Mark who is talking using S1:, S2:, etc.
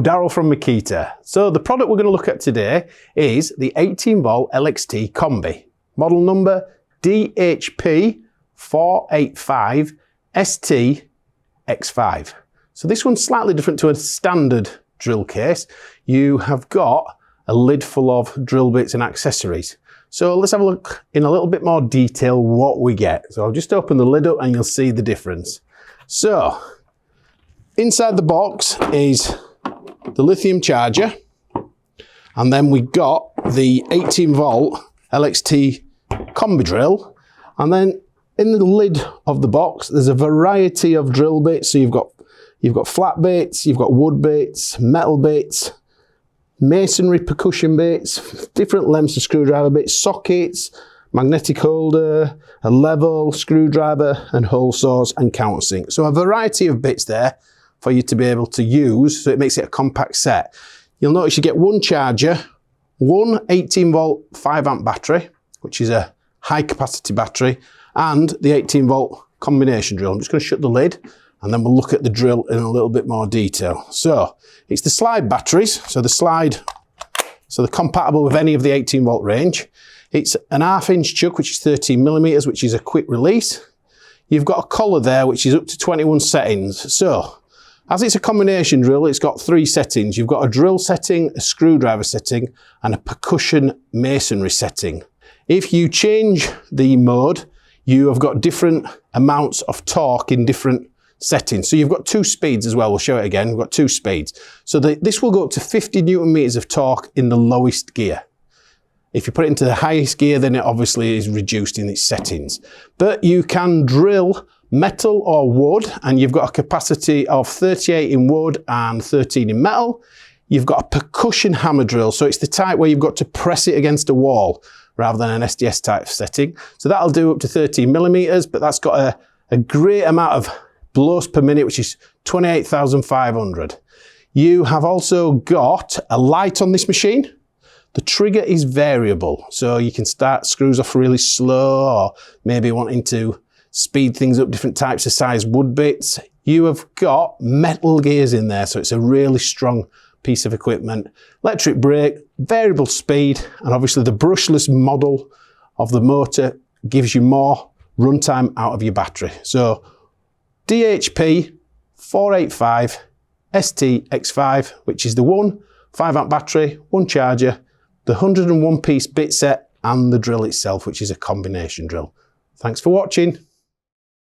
S1: Daryl from Makita. So the product we're going to look at today is the 18 volt LXT Combi. Model number DHP485STX5. So this one's slightly different to a standard drill case. You have got a lid full of drill bits and accessories. So let's have a look in a little bit more detail what we get. So I'll just open the lid up and you'll see the difference. So inside the box is the lithium charger, and then we got the 18 volt LXT Combi Drill, and then in the lid of the box there's a variety of drill bits. So you've got flat bits, you've got wood bits, metal bits, masonry percussion bits, different lengths of screwdriver bits, sockets, magnetic holder, a level, screwdriver and hole saws and countersink. So a variety of bits there for you to be able to use, so it makes it a compact set. You'll notice you get one charger, one 18 volt 5 amp battery, which is a high capacity battery, and the 18 volt combination drill. I'm just going to shut the lid and then we'll look at the drill in a little bit more detail. So it's the slide batteries, so they're compatible with any of the 18 volt range. It's an 1/2 inch chuck, which is 13 millimeters, which is a quick release. You've got a collar there, which is up to 21 settings. So as it's a combination drill, it's got 3 settings. You've got a drill setting, a screwdriver setting, and a percussion masonry setting. If you change the mode, you have got different amounts of torque in different settings. So you've got 2 speeds as well. We'll show it again. We've got 2 speeds. So this will go up to 50 Newton meters of torque in the lowest gear. If you put it into the highest gear, then it obviously is reduced in its settings. But you can drill metal or wood, and you've got a capacity of 38 in wood and 13 in metal. You've got a percussion hammer drill, so it's the type where you've got to press it against a wall rather than an SDS type setting. So that'll do up to 13 millimeters, but that's got a great amount of blows per minute, which is 28,500. You have also got a light on this machine. The trigger is variable, so you can start screws off really slow, or maybe wanting to speed things up, different types of size wood bits. You have got metal gears in there, so it's a really strong piece of equipment. Electric brake, variable speed, and obviously the brushless model of the motor gives you more runtime out of your battery. So DHP485STX5, which is the 5 amp battery, 1 charger, the 101 piece bit set, and the drill itself, which is a combination drill. Thanks for watching.